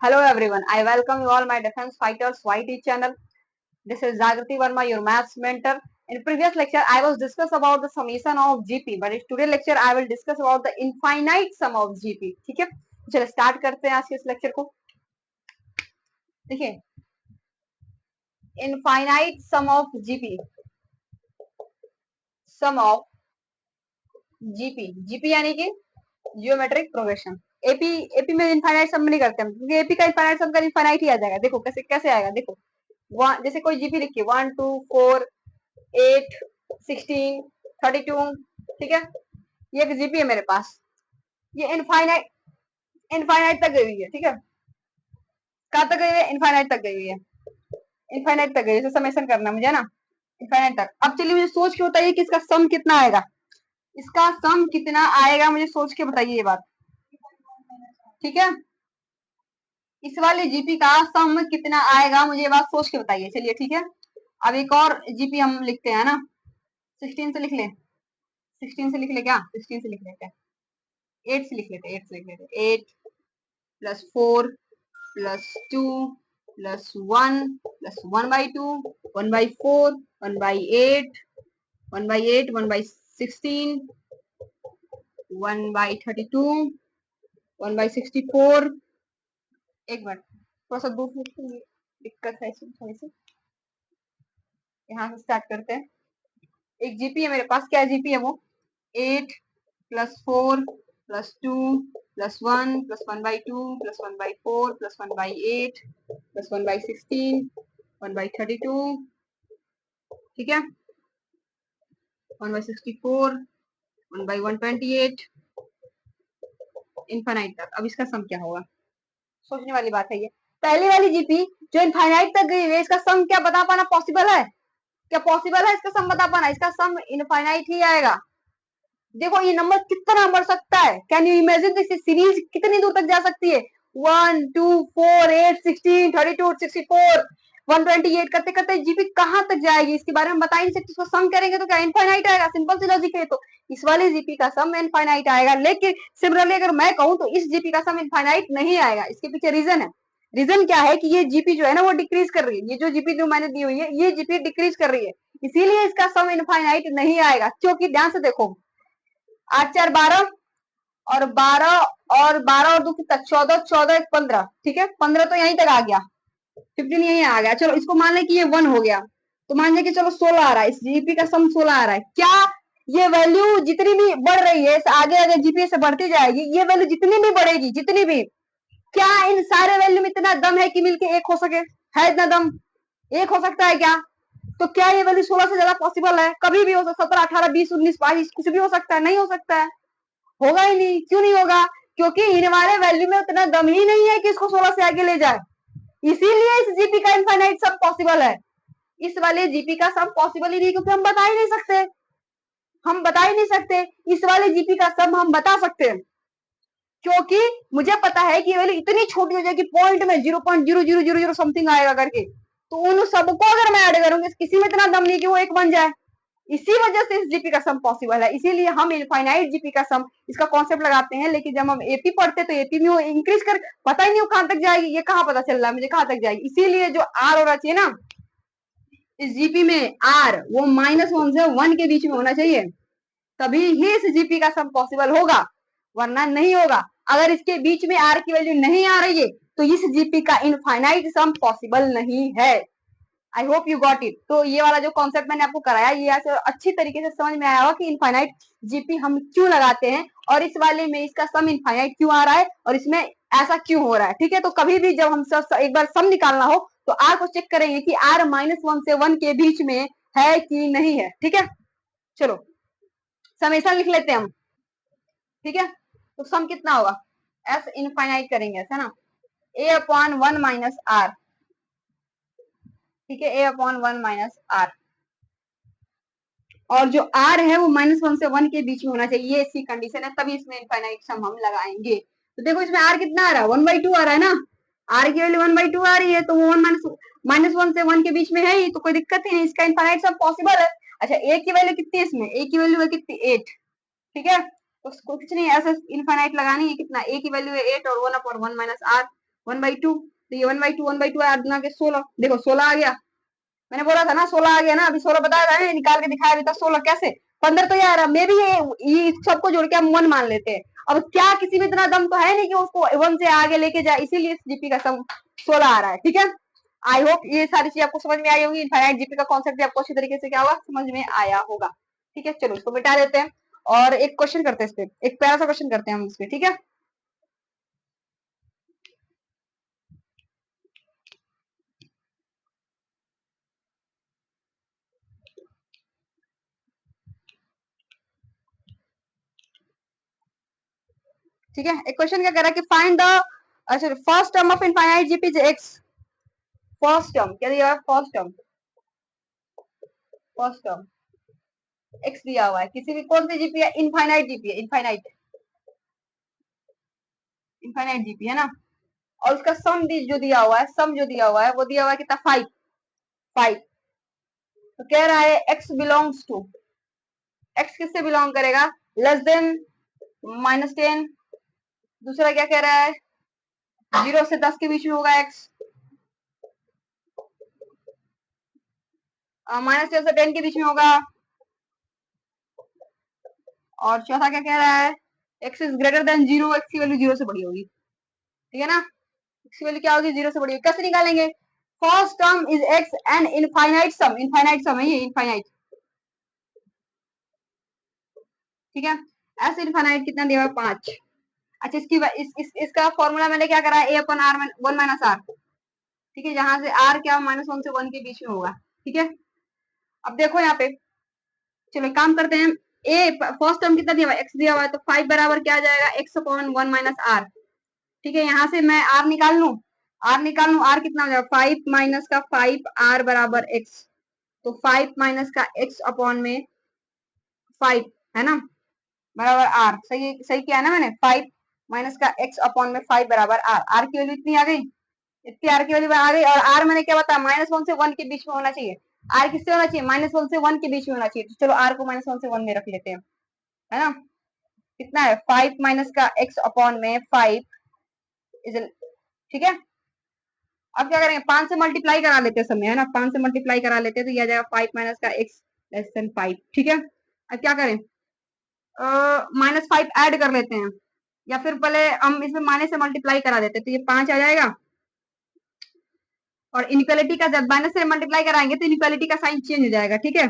Hello everyone, I welcome you all my Defense Fighters YT channel. This is Jagrati Verma, your maths mentor. In previous lecture, I was discuss about the summation of GP, but in today lecture, I will discuss about the infinite sum of GP. ठीक है, चलो start करते हैं आज के इस lecture को. देखिए, infinite sum of GP, sum of GP यानी कि जियोमेट्रिक प्रोग्रेशन. एपी में इनफाइनाइट सम नहीं करते हम, क्योंकि एपी का इनफाइनाइट सम का इनफाइनाइट ही आ जाएगा. देखो कैसे कैसे आएगा. देखो जैसे कोई जीपी लिखिए 1 2 4 8 16 32. ठीक है, ये एक जीपी है मेरे पास. ये इनफाइनाइट तक गई हुई है. ठीक है, कहाँ तक गई है? इनफाइनाइट तक गई हुई है. इनफाइनाइट तक गई है. समेशन करना मुझे ना, इनफाइनाइट तक. अब चलिए मुझे सोच के बताइए कि इसका सम कितना आएगा. इसका सम कितना आएगा मुझे सोच के बताइए ये बात. ठीक है, इस वाले जीपी का सम कितना आएगा मुझे ये बात सोच के बताइए. चलिए ठीक है, अब एक और जीपी हम लिखते हैं ना. 16 से लिख ले. 16 से लिख ले क्या? 16 से लिख लेते हैं. 8 से लिख लेते हैं. 8 से लिख लेते हैं. 8 प्लस 4 प्लस 2 प्लस 1 प्लस 1/2 1/4 1/8 1/8 1/16 1/32 1/64. एक मिनट, थोड़ा सा दूर दिक्कत है इसमें थोड़ी सी. यहाँ से स्टार्ट करते हैं. एक जीपी है मेरे पास. क्या जीपी है वो? 8 plus 4 plus 2 plus 1 plus 1/2 plus 1/4 plus 1/8 plus 1/16 1/32. ठीक है, 1/64 1/128 इनफाइनाइट तक. अब इसका सम क्या होगा? सोचने वाली बात है ये. पहली वाली जीपी जो इनफाइनाइट तक गई है, इसका सम क्या बता पाना पॉसिबल है? क्या पॉसिबल है इसका सम बता पाना? इसका सम इनफाइनाइट ही आएगा. देखो ये नंबर कितना बढ़ सकता है. Can you imagine this series कितनी दूर तक जा सकती है? 1 2 4 8 16 32 64 128 करते करते जीपी कहां तक जाएगी इसके बारे में बता ही नहीं सकते. इसको सम करेंगे तो क्या इनफाइनाइट आएगा? सिंपल सी लॉजिक है. तो इस वाले जीपी का सम इनफाइनाइट आएगा. लेकिन सिमिलरली अगर मैं कहूं तो इस जीपी का सम इनफाइनाइट नहीं आएगा. इसके पीछे रीजन है. रीजन क्या है कि ये जीपी जो है ना वो डिक्रीज कर रही है. ये जो जीपी जो मैंने दी हुई है ये जीपी डिक्रीज कर रही है, इसीलिए इसका सम इनफाइनाइट नहीं आएगा. क्योंकि ध्यान से देखो, 8 4 12 और 12 और 12 और 2 कितना? 14 14 1 15. ठीक है, 15 तो यहीं तक आ गया. 15 यहीं आ गया. चलो इसको मान ले कि ये 1 हो गया, तो मान ले कि चलो 16 आ रहा है. इस जीपी का सम 16 आ रहा है. क्या ये वैल्यू जितनी भी बढ़ रही है आगे आगे जीपी से बढ़ती जाएगी? ये वैल्यू जितनी भी बढ़ेगी, जितनी भी, क्या इन सारे वैल्यू में इतना दम है कि मिलके एक हो सके? है इतना दम? एक हो सकता है क्या? तो क्या ये वैल्यू 16 से ज्यादा पॉसिबल है? कभी भी हो सकता. 17 18 20 19 22 कुछ भी हो सकता है. नहीं हो सकता है. होगा ही नहीं. क्यों नहीं होगा? क्योंकि इन वाले वैल्यू में उतना दम ही नहीं है कि इसको 16 से आगे ले जाए. इसीलिए इस जीपी का इनफाइनाइट सम पॉसिबल है. इस वाले जीपी का सम पॉसिबल ही नहीं, क्योंकि हम बता ही नहीं सकते. हम बता ही नहीं सकते. इस वाले जीपी का सम हम बता सकते हैं, क्योंकि मुझे पता है कि वैल्यू इतनी छोटी हो जाएगी, पॉइंट में 0.0000 समथिंग आएगा करके. तो उन सबको अगर मैं ऐड करूंगी, किसी में इतना दम नहीं कि वो एक बन जाए. इसी वजह से इस जीपी का सम पॉसिबल है. इसीलिए हम इनफाइनाइट जीपी का सम इसका कॉन्सेप्ट लगाते हैं. लेकिन जब हम एपी पढ़ते तो एपी में वो इंक्रीज कर पता ही नहीं वो कहां तक जाएगी. ये कहां पता चल रहा है मुझे कहां तक जाएगी. इसीलिए जो आर होना चाहिए ना इस जीपी में, आर वो -1 से 1 के बीच में होना चाहिए, तभी ही इस जीपी का सम पॉसिबल होगा, वरना नहीं होगा. अगर इसके बीच में आर की वैल्यू नहीं आ रही है तो इस जीपी का इनफाइनाइट सम पॉसिबल नहीं है. I hope you got it. तो ये वाला जो कॉन्सेप्ट मैंने आपको कराया, ये ऐसे अच्छी तरीके से समझ में आया होगा कि इनफाइनाइट जीपी हम क्यों लगाते हैं, और इस वाले में इसका सम इनफाइनाइट क्यों आ रहा है, और इसमें ऐसा क्यों हो रहा है. ठीक है, तो कभी भी जब हम एक बार सम निकालना हो तो आर को चेक करेंगे कि आर -1 से 1 के बीच में है कि नहीं है. ठीक है, चलो समेशन लिख लेते हैं हम. ठीक है, तो सम कितना होगा? एस इनफाइनाइट करेंगे ऐसा ना, a/1 माइनस आर. ठीक है, a/1 माइनस आर, और जो r है वो -1 से 1 के बीच में होना चाहिए. ये इसकी कंडीशन है, तभी इसमें इनफाइनाइट सम हम लगाएंगे. तो देखो इसमें r कितना आ रहा है? 1/2 आ रहा है ना. r की वैल्यू 1/2 आ रही है, तो वो -1 से 1 के बीच में है ही, तो कोई दिक्कत ही नहीं. इसका इनफाइनाइट सम पॉसिबल है. अच्छा, a की वैल्यू कितनी है इसमें? a की वैल्यू है कितनी? 8. ठीक है, तो कुछ नहीं ऐसे इनफाइनाइट लगानी है. कितना? a की वैल्यू है 8 और 1/1 माइनस r, 1/2, तो ये 1/2 8 गुना के 16, देखो 16 आ गया। मैंने बोला था ना 16 आ गया ना, अभी 16 बताया था, निकाल के दिखाया अभी तक 16 कैसे, 15 तो यार मे भी ये सबको जोड़ के हम 1 मान लेते हैं। अब क्या किसी में इतना दम तो है नहीं कि उसको 1 से आगे लेके जाए, इसीलिए जीपी का सम 16 आ रहा है। ठीक है, आई होप ये सारी चीज आपको समझ में आई होगी, इनफाइनाइट जीपी का कॉन्सेप्ट भी आपको अच्छी तरीके से क्या होगा समझ में आया होगा। ठीक है, चलो इसको मिटा देते हैं और एक क्वेश्चन करते हैं इस पे, एक प्यारा सा क्वेश्चन करते हैं हम इस पे। ठीक है, ठीक है, एक क्वेश्चन क्या कह रहा है कि फाइंड द, अच्छा first term of infinite GP is x. First term क्या दिया है, first term, first term x दिया हुआ है, किसी भी कौन सी जीपी है, इनफाइनाइट जीपी है, इनफाइनाइट, इनफाइनाइट जीपी है ना, और उसका सम जो दिया हुआ है, सम जो दिया हुआ है वो दिया हुआ है कितना, 5, 5। तो कह रहा है एक्स बिलोंग्स टू, एक्स किससे बिलोंग करेगा, लेस देन -10, दूसरा क्या कह रहा है 0 से 10 के बीच में होगा एक्स, -10 से 10 के बीच में होगा, और चौथा क्या कह रहा है x is greater then 0, x की वैल्यू 0 से बड़ी होगी। ठीक है ना, एक्स की वैल्यू क्या होगी, 0 से बड़ी होगी। कैसे निकालेंगे, first term is x and infinite sum, infinite sum है ये, इनफाइनाइट। ठीक है, ऐसे इनफाइनाइट कितना दिया हुआ है, 5। अच्छा इसका फॉर्मूला मैंने क्या करा है, ए अपन आर 1 माइनस आर। ठीक है, जहां से आर क्या -1 से 1 के बीच में होगा। ठीक है, अब देखो यहाँ पे, चलो काम करते हैं, ए फर्स्ट टर्म कितना दिया हुआ है, एक्स दिया हुआ है, तो 5 बराबर क्या आ जाएगा, एक्स अपॉन 1 माइनस आर। ठीक है, यहाँ से मैं आर निकाल लू, आर निकाल लू, आर कितना हो जाएगा 5 माइनस का 5 आर बराबर एक्स, तो 5 माइनस का एक्स अपॉन में 5 है ना बराबर आर, सही सही किया है ना मैंने, 5 माइनस का एक्स अपॉन में 5 बराबर आर, आर की वैल्यू इतनी आ गई, इतनी आर की वैल्यू आ गई, और आर मैंने क्या बताया -1 से 1 के बीच में होना चाहिए, आर किससे होना चाहिए, -1 से 1 के बीच में होना चाहिए, तो चलो आर को -1 से 1 में रख लेते हैं, है ना, कितना है 5 माइनस का एक्स अपॉन में 5 इज, ठीक है। अब क्या करेंगे, 5 से मल्टीप्लाई करा लेते हैं समय, है ना, 5 से मल्टीप्लाई करा लेते हैं तो ये आ जाएगा 5 माइनस का एक्स लेस देन 5। ठीक है, अब क्या करें, -5 ऐड कर लेते हैं, या फिर पहले हम इसमें माइनस से मल्टीप्लाई करा देते हैं, तो ये 5 आ जाएगा, और इनक्वालिटी का जब माइनस से मल्टीप्लाई कराएंगे तो इनक्वालिटी का साइन चेंज हो जाएगा। ठीक है,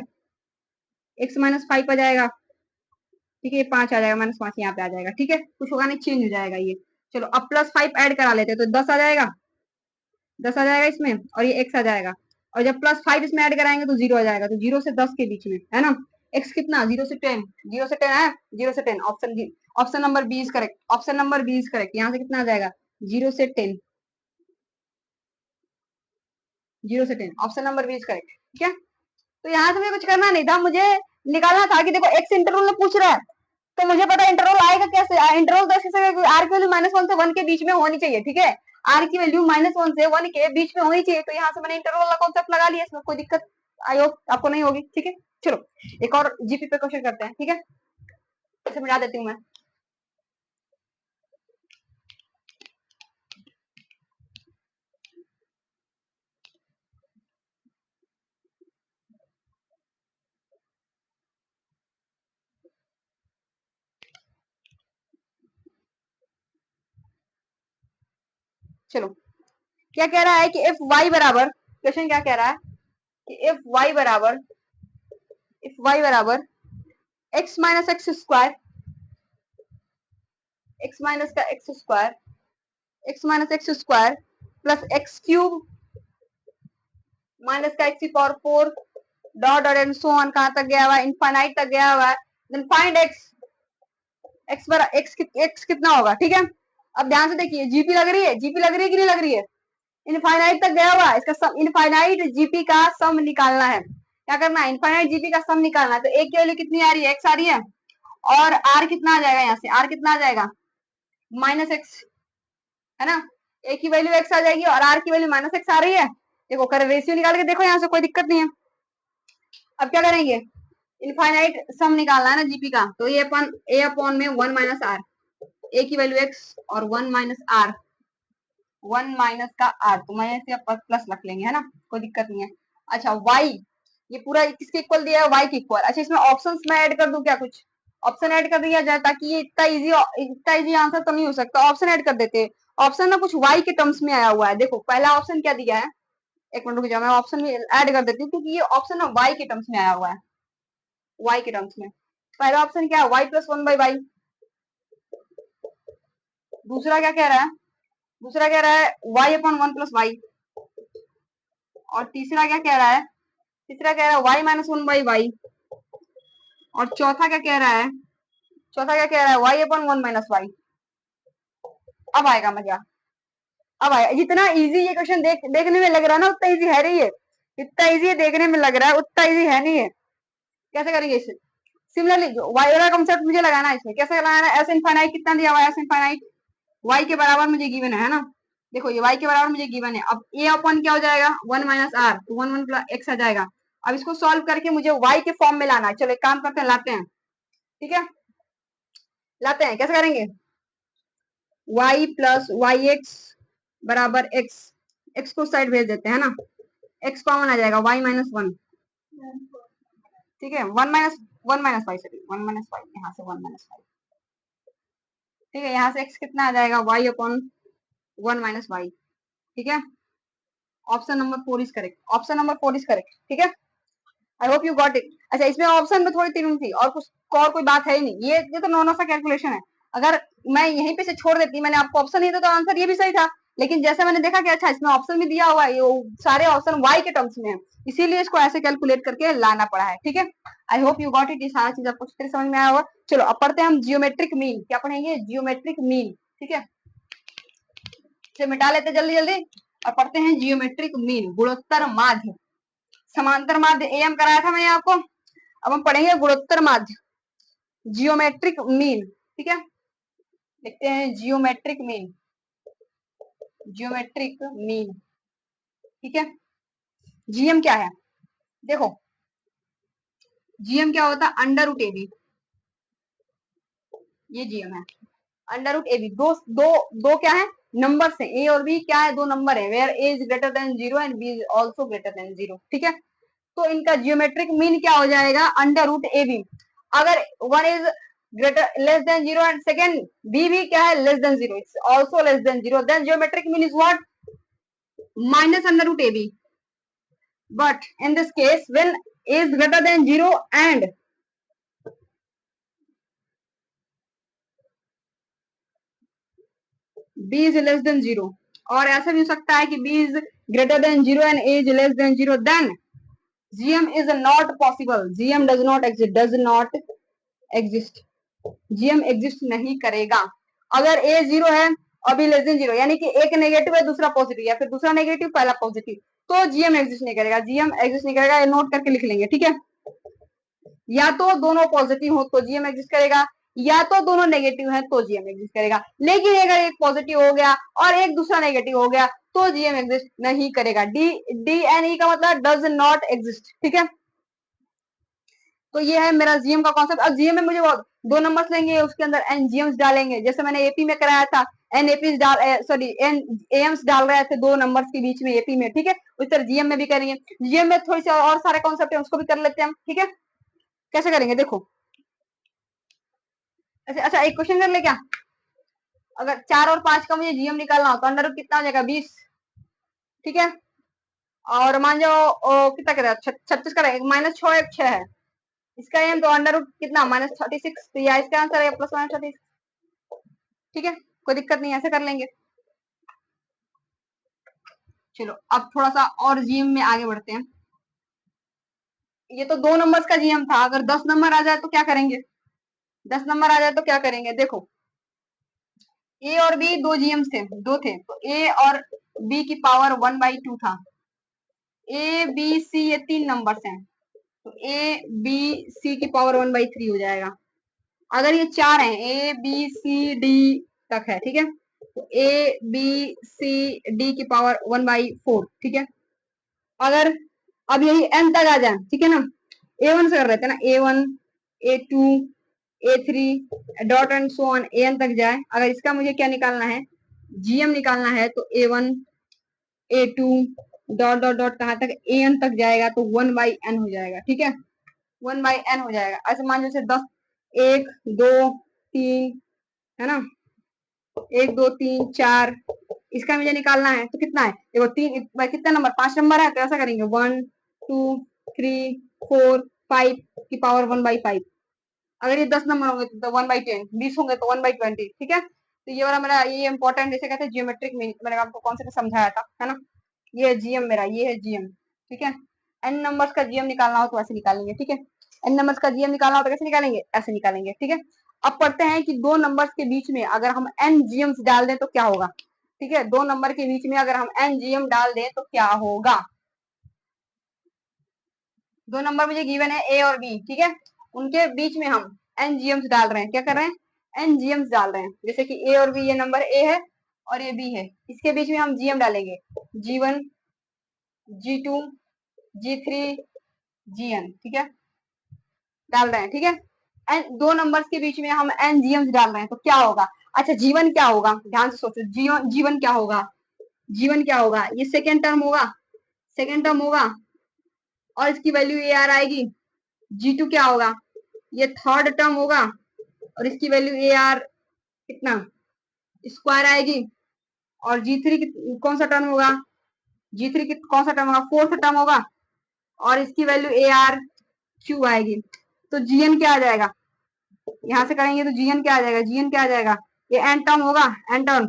x -5 आ जाएगा, ठीक है, ये 5 आ जाएगा, -5 यहाँ पे आ जाएगा। ठीक है, कुछ होगा नहीं, चेंज हो जाएगा ये। चलो अब +5 ऐड करा लेते हैं, तो 10 आ जाएगा, 10 आ जाएगा इसमें, और ये x आ जाएगा, और जब +5 इसमें ऐड कराएंगे तो 0 आ जाएगा, तो 0 से 10 के बीच में, है ना, x कितना 0 से 10, 0 से 10 है, 0 से 10, option number B is correct, option number B is correct, यहाँ से कितना आ जाएगा 0 से 10, 0 से 10, option number B is correct. ठीक है, तो यहाँ से मुझे कुछ करना नहीं था, मुझे निकालना था कि देखो एक्स इंटरवल में पूछ रहा है, तो मुझे पता इंटरवल आएगा कैसे, इंटरवल कैसे, आर की वैल्यू -1 से 1 के बीच में होनी चाहिए। ठीक है, आर की वैल्यू -1 से 1 के बीच में होनी चाहिए, तो यहाँ से मैंने इंटरवल का कॉन्सेप्ट लगा लिया, इसमें कोई दिक्कत आई होप आपको नहीं होगी। ठीक है, चलो एक और जीपी पे क्वेश्चन करते हैं। ठीक है, इसे मिटा देती हूँ मैं। चलो क्या कह रहा है कि इफ वाई बराबर, क्वेश्चन क्या कह रहा है कि इफ वाई बराबर x minus x square, x minus का x square, x minus x square plus x cube minus का x power 4 dot dot and so on, कहां तक गया हुआ है, इनफाइनाइट तक गया हुआ है, देन फाइंड एक्स, एक्स कितना होगा। ठीक है, अब ध्यान से देखिए, जीपी लग रही है, जीपी लग रही है कि नहीं लग रही है, इनफाइनाइट तक गया हुआ है, इसका सम, इनफाइनाइट जीपी का सम निकालना है, क्या करना है, इनफाइनाइट जीपी का सम निकालना है, तो एक की वैल्यू कितनी आ रही है, एक्स आ रही है, और आर कितना आ जाएगा, यहाँ से आर कितना आ जाएगा -x, है ना, ए की वैल्यू एक्स आ जाएगी और आर की वैल्यू -x आ रही है, देखो कर रेशियो निकाल के देखो, यहाँ से कोई दिक्कत नहीं है। अब क्या करेंगे, इनफाइनाइट सम निकालना है ना जीपी का, तो ये अपन ए अपॉन में 1 माइनस आर, ए की वैल्यू एक्स और 1 माइनस आर, 1 माइनस का आर, तो माइनस या प्लस रख लेंगे, है ना, कोई दिक्कत नहीं है। अच्छा वाई, ये पूरा किसके इक्वल दिया है, वाई के इक्वल। अच्छा इसमें ऑप्शंस मैं ऐड कर दूं क्या, कुछ ऑप्शन ऐड कर दिया जाए, ताकि ये इतना इजी आंसर तो नहीं हो सकता, ऑप्शन ऐड कर देते हैं। ऑप्शन ना कुछ वाई के टर्म्स में आया हुआ है, देखो पहला ऑप्शन क्या दिया है, एक मिनट रुक जाओ, मैं ऑप्शन में ऐड कर देती हूँ, क्योंकि ये ऑप्शन ना वाई के टर्म्स में आया हुआ है, वाई के टर्म्स में। पहला ऑप्शन क्या है, Y plus one by Y. दूसरा क्या कह रहा है, दूसरा कह रहा है Y upon one plus Y. और तीसरा क्या कह रहा है, तीसरा कह रहा है Y minus one by Y. और चौथा क्या कह रहा है, चौथा क्या कह रहा है, Y upon one minus Y. अब आएगा मजा, अब आएगा। जितना इजी ये क्वेश्चन देखने में लग रहा है ना, उतना इजी है नहीं है, इतना इजी देखने में लग रहा है, उतना इजी है नहीं है। कैसे करेंगे इसे, सिमिलरली वाई वाला कॉन्सेप्ट मुझे लगाना है इसमें, कैसे लगाना है, एस इनफाइनाइट कितना दिया हुआ है, एस इनफाइनाइट वाई के बराबर मुझे गिवन है ना, देखो ये y के बराबर मुझे गिवन है। अब a अपॉन क्या हो जाएगा, 1 माइनस आर, तो 1 1 प्लस एक्स आ जाएगा। अब इसको सॉल्व करके मुझे y के फॉर्म में लाना है, चलो एक काम करते हैं, लाते हैं, ठीक है, लाते हैं, कैसे करेंगे, y प्लस वाई एक्स बराबर एक्स, एक्स को साइड भेज देते हैं ना, x कॉमन आ जाएगा, y माइनस वन, ठीक है, one minus Y, sorry one minus Y, यहाँ से वन माइनस वाई, ठीक है, यहाँ से x कितना आ जाएगा, y upon one minus Y, ठीक है। Option number 4 is correct, option number 4 is correct, ठीक है, I hope you got it. अच्छा इसमें ऑप्शन में थोड़ी तीन थी, और कुछ और कोई बात है ही नहीं, ये तो नॉर्मल सा कैलकुलेशन है। अगर मैं यहीं पे से छोड़ देती, मैंने आपको ऑप्शन नहीं दिया तो आंसर ये भी सही था, लेकिन जैसे मैंने देखा कि अच्छा इसमें ऑप्शन भी दिया हुआ है, ये सारे ऑप्शन वाई के टर्म्स में है, इसीलिए इसको ऐसे कैलकुलेट करके लाना पड़ा है, ठीक है। I hope you got it, ये सारा चीज आपको अच्छी तरह समझ में आया होगा। चलो अब पढ़ते हैं हम जियोमेट्रिक मीन, क्या पढ़ेंगे, जियोमेट्रिक मीन, ठीक है, इसे मिटा लेते जल्दी जल्दी और पढ़ते हैं जियोमेट्रिक मीन, गुणोत्तर माध्य। समांतर माध्य एम कराया था मैंने आपको, अब हम पढ़ेंगे गुणोत्तर माध्य, जियोमेट्रिक मीन, ठीक है, देखते हैं जियोमेट्रिक मीन, जियोमेट्रिक मीन, ठीक है। जीएम क्या है, देखो जीएम क्या होता है, अंडर रूट एबी, ये जीएम है, अंडर रूट एबी। दो दो दो क्या है, नंबर है, ए और बी क्या है, दो नंबर है, where A is greater than zero and B is also greater than zero, ठीक है। तो इनका जियोमेट्रिक मीन क्या हो जाएगा, अंडर रूट ए बी। अगर one is greater less than zero and second B भी क्या है, less than zero, it's also less than zero, then geometric mean is what, minus under root A B. But in this case when a is greater than zero and b is less than zero, और ऐसा भी हो सकता है कि b is greater than zero and a is less than zero, then gm is not possible, gm does not exist, does not exist, gm exist नहीं करेगा। अगर a जीरो है और b लेस देन जीरो, यानी कि एक negative है दूसरा पॉजिटिव, या फिर दूसरा नेगेटिव पहला पॉजिटिव, तो gm एग्जिस्ट नहीं करेगा, gm एग्जिस्ट नहीं करेगा, ये नोट करके लिख लेंगे, ठीक है। या तो दोनों पॉजिटिव हो तो जीएम एग्जिस्ट करेगा, या तो दोनों नेगेटिव है तो जीएम एग्जिस्ट करेगा, लेकिन अगर एक पॉजिटिव हो गया और एक दूसरा नेगेटिव हो गया तो जीएम एग्जिस्ट नहीं करेगा, डी डी एन ई का मतलब डज नॉट एग्जिस्ट, ठीक है। तो ये है मेरा जीएम का कॉन्सेप्ट। अब जीएम में मुझे दो नंबर्स लेंगे, उसके अंदर एन जीएम्स डालेंगे, जैसे मैंने एपी में कराया था, एन एपी डाल सॉरी एन एम्स डाल रहे थे दो नंबर्स के बीच में एपी में, ठीक है, उस तरह जीएम में भी करेंगे। जीएम में थोड़ी सी और सारे कॉन्सेप्ट है, उसको भी कर लेते हैं हम, ठीक है। कैसे करेंगे देखो, अच्छा अच्छा एक क्वेश्चन कर ले क्या, अगर 4 और 5 का मुझे जीएम निकालना हो तो अंडर रूट कितना हो जाएगा, 20, ठीक है। और मान जाओ कितना करेगा, 36 का रहेगा, माइनस 6 एक 6 है, इसका एम तो अंडर रूट कितना माइनस 36, तो या इसका आंसर है प्लस माइनस 36, ठीक है, कोई दिक्कत नहीं, ऐसे कर लेंगे। चलो अब थोड़ा सा और जीएम में आगे बढ़ते हैं। ये तो दो नंबर्स का जीएम था, अगर 10 नंबर आ जाए तो क्या करेंगे, 10 नंबर आ जाए तो क्या करेंगे, देखो ए और बी दो जीएम्स थे, दो थे, तो ए और बी की पावर 1/2 था, ए बी सी ये तीन नंबर्स हैं, तो ए बी सी की पावर 1/3 हो जाएगा। अगर ये चार हैं, ए बी सी डी तक है, ठीक है, तो ए बी सी डी की पावर 1/4, ठीक है। अगर अब यही एन तक आ जाए, ठीक है ना, ए वन से कर रहे थे ना, a one a two a three dot and so on a n तक जाए, अगर इसका मुझे क्या निकालना है, जीएम निकालना है तो A1 A2 dot dot dot कहाँ तक AN तक जाएगा तो 1/n हो जाएगा, ठीक है, 1/n हो जाएगा। ऐसे मान लो जैसे 10 1 2 3 है ना, 1 2 3 4 इसका मुझे निकालना है तो कितना है, देखो तीन कितना नंबर 5 नंबर है तो ऐसा करेंगे 1 2 3 4 5 की पावर 1/5। अगर ये 10 नंबर होंगे तो 1/10, 20 होंगे तो 1/20, ठीक है। तो ये वाला मेरा ये इंपॉर्टेंट जैसे कहते हैं जियोमेट्रिक मीन, मैंने आपको कॉन्सेप्ट समझाया था, है ना। ये है जीएम मेरा, ये है जीएम, ठीक है। एन नंबर्स का जीएम निकालना हो तो ऐसे निकालेंगे, ठीक है। एन नंबर्स का जीएम निकालना हो तो कैसे निकालेंगे, ऐसे निकालेंगे, ठीक है। अब पढ़ते हैं कि दो नंबर्स के बीच में अगर हम एन जीएम्स डाल दें तो क्या होगा, ठीक है। दो नंबर के बीच में अगर हम एन जीएम डाल दें तो क्या होगा। दो नंबर मुझे गिवन है ए और बी, ठीक है, उनके बीच में हम एन जीएम्स डाल रहे हैं, क्या कर रहे हैं, एन जीएम्स डाल रहे हैं। जैसे कि ए और बी, ये नंबर ए है और ये बी है, इसके बीच में हम जीएम डालेंगे, G1 G2 G3 GN, ठीक है, डाल रहे हैं, ठीक है। एन दो नंबर्स के बीच में हम एन जीएम्स डाल रहे हैं तो क्या होगा। अच्छा जीवन क्या होगा, ध्यान से सोचो, जीवन क्या होगा, जीवन क्या होगा, ये सेकेंड टर्म होगा, सेकेंड टर्म होगा और इसकी वैल्यू ए आर आएगी। G2 क्या होगा, ये थर्ड टर्म होगा और इसकी वैल्यू ए आर कितना स्क्वायर आएगी। और G3 कौन सा टर्म होगा, G3 कौन सा टर्म होगा, फोर्थ टर्म होगा और इसकी वैल्यू ए आर क्यू आएगी। तो जीएन क्या आ जाएगा, यहां से करेंगे तो जीएन क्या आ जाएगा, जीएन क्या आ जाएगा, ये एन टर्म होगा, एन टर्म,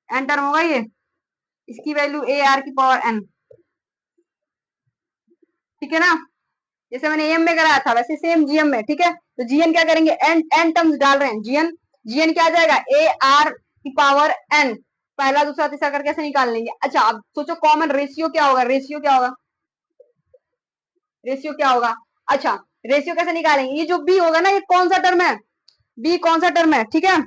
एन टर्म होगा ये, इसकी वैल्यू ए आर की पावर एन, ठीक है ना। जैसे मैंने एम में कराया था वैसे सेम जीएम में, ठीक है। तो जीएन क्या करेंगे, एन एन टर्म्स डाल रहे हैं, जीएन जीएन क्या आ जाएगा, ए आर की पावर एन, पहला दूसरा तीसरा करके ऐसे निकाल लेंगे। अच्छा अब सोचो कॉमन रेशियो क्या होगा, रेशियो क्या होगा, रेशियो क्या होगा। अच्छा रेशियो कैसे निकालेंगे, ये जो बी होगा ना, ये कौन सा टर्म है, बी कौन सा टर्म है, ठीक है,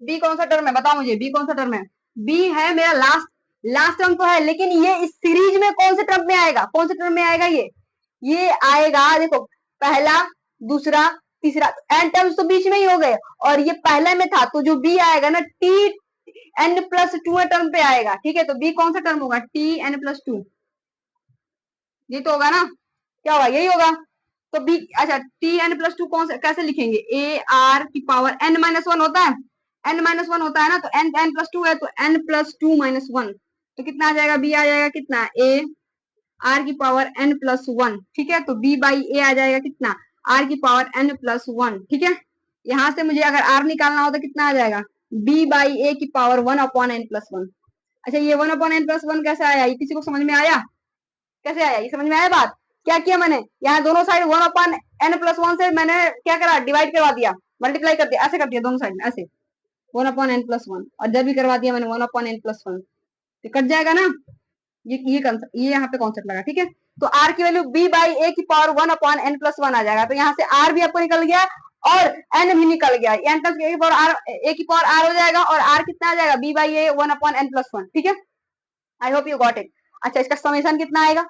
बी कौन सा टर्म है, बताओ मुझे, बी कौन सा टर्म है, बी है मेरा लास्ट, लास्ट टर्म तो है, लेकिन ये इस सीरीज में कौन से टर्म में आएगा, कौन से टर्म में आएगा, ये आएगा, देखो पहला दूसरा तीसरा, एन टर्म्स तो बीच में ही हो गए और ये पहले में था, तो जो बी आएगा ना T N plus two term पे आएगा, ठीक है। तो बी कौन सा टर्म होगा, टी एन प्लस टू, ये तो होगा ना, क्या होगा, यही होगा। तो बी, अच्छा टी एन प्लस टू कौन सा कैसे लिखेंगे, ए आर की पावर एन माइनस वन होता है, एन माइनस वन होता है ना, तो एन एन प्लस टू है तो N plus two minus one, तो कितना आ जाएगा, बी आ जाएगा कितना, ए आर की पावर एन प्लस वन, ठीक है। तो बी बाई ए आ जाएगा कितना, आर की पावर एन प्लस वन, ठीक है। यहां से मुझे अगर आर निकालना हो तो कितना आ जाएगा, बी बाई ए की power one upon N plus one. अच्छा ये one upon N plus one कैसे आया, ये किसी को समझ में आया, कैसे आया, ये समझ में आया बात, क्या किया मैंने, यहाँ दोनों side one upon N plus one से मैंने क्या करा, डिवाइड करवा दिया, मल्टीप्लाई कर दिया, ऐसे कर दिया दोनों साइड में ऐसे, one upon N plus one, और जब भी करवा दिया मैंने one upon N plus one, तो कट जाएगा ना, ये यहाँ पे कॉन्सेप्ट लगा, ठीक है। तो आर की वैल्यू बी बाई ए की power one upon N plus one आ जाएगा, तो यहाँ से आर भी आपको निकल गया और एन भी निकल गया, एन प्लस ए की पावर आर, ए की पावर आर हो जाएगा और आर कितना आ जाएगा, B by A one upon N plus one, ठीक है। I hope you got it. अच्छा इसका समेशन कितना आएगा,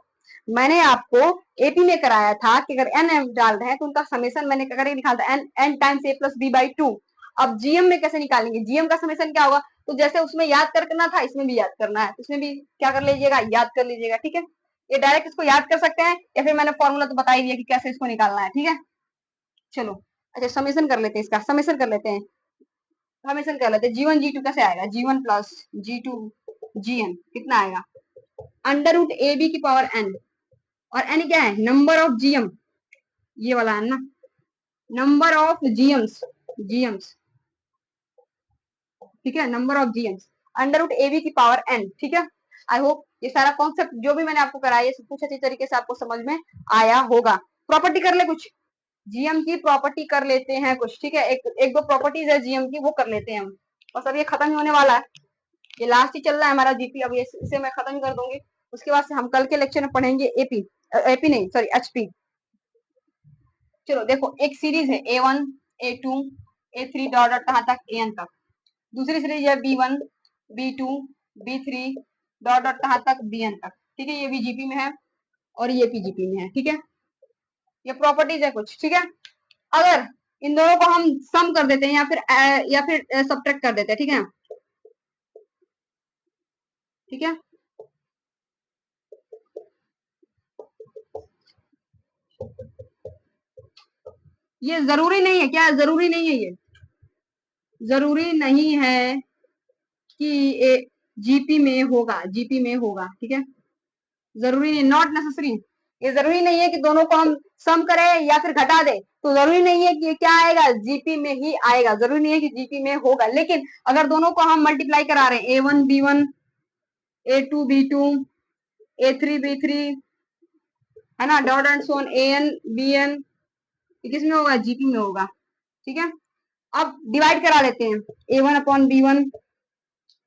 मैंने आपको एपी में कराया था कि अगर एन एम डाल रहे हैं तो उनका समेशन मैंने करके निकाला था, N N times A plus B by two. अब जीएम में कैसे निकालेंगे, जीएम का समेशन क्या होगा, तो जैसे उसमें याद करना था इसमें भी याद करना है, इसमें भी क्या कर लीजिएगा, याद कर लीजिएगा, ठीक है। ये डायरेक्ट इसको याद कर सकते हैं या फिर मैंने फॉर्मूला तो बता ही दिया कि कैसे इसको निकालना है, ठीक है। चलो अच्छा समेशन कर लेते हैं, इसका समेशन कर लेते हैं, समेशन कर लेते हैं, जी1 जी2 कैसे आएगा, जी1 प्लस जी2 जीएन कितना आएगा, अंडर रूट ए बी की पावर एन, और एन क्या है, नंबर ऑफ जीएम, ये वाला है ना, नंबर ऑफ जीएम्स, जीएम्स, ठीक है, number of GMs under root a b की पावर एन, ठीक है। आई होप ये सारा कॉन्सेप्ट जो भी मैंने आपको कराया ये सब कुछ अच्छी तरीके से आपको समझ में आया होगा। प्रॉपर्टी कर ले कुछ, जीएम की प्रॉपर्टी कर लेते हैं कुछ, ठीक है, एक दो प्रॉपर्टीज है जीएम की वो कर लेते हैं हम, बस अब ये खत्म ही होने वाला है, ये लास्ट ही चल रहा है हमारा जीपी, अब इसे मैं खत्म कर दूंगी, उसके बाद से हम कल के लेक्चर में पढ़ेंगे एपी, एपी नहीं सॉरी एचपी। चलो देखो एक सीरीज है A1 A2 A3 dot dot कहाँ तक AN तक, दूसरी सीरीज है B1 B2 B3 dot dot कहाँ तक BN तक, ठीक है, ये भी जीपी में है और ये भी जीपी में है, ठीक है। ये प्रॉपर्टीज है कुछ, ठीक है। अगर इन दोनों को हम सम कर देते हैं या फिर सब्ट्रैक्ट कर देते हैं, ठीक है, ठीक है। ये जरूरी नहीं है, क्या जरूरी नहीं है, ये जरूरी नहीं है कि जीपी में होगा, जीपी में होगा, ठीक है, जरूरी नहीं, नॉट नेसेसरी। ये जरूरी नहीं है कि दोनों को हम सम करें या फिर घटा दे, तो जरूरी नहीं है कि ये क्या आएगा, जीपी में ही आएगा, जरूरी नहीं है कि जीपी में होगा। लेकिन अगर दोनों को हम मल्टीप्लाई करा रहे हैं, A1 B1 A2 B2 A3 B3, है ना, dot and so on AN BN, किस में होगा, जीपी में होगा, ठीक है। अब डिवाइड करा लेते हैं, A1 upon B1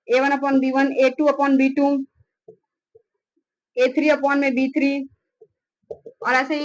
A1 upon B1 A2 upon B2 A3 upon में B3, और ऐसे ही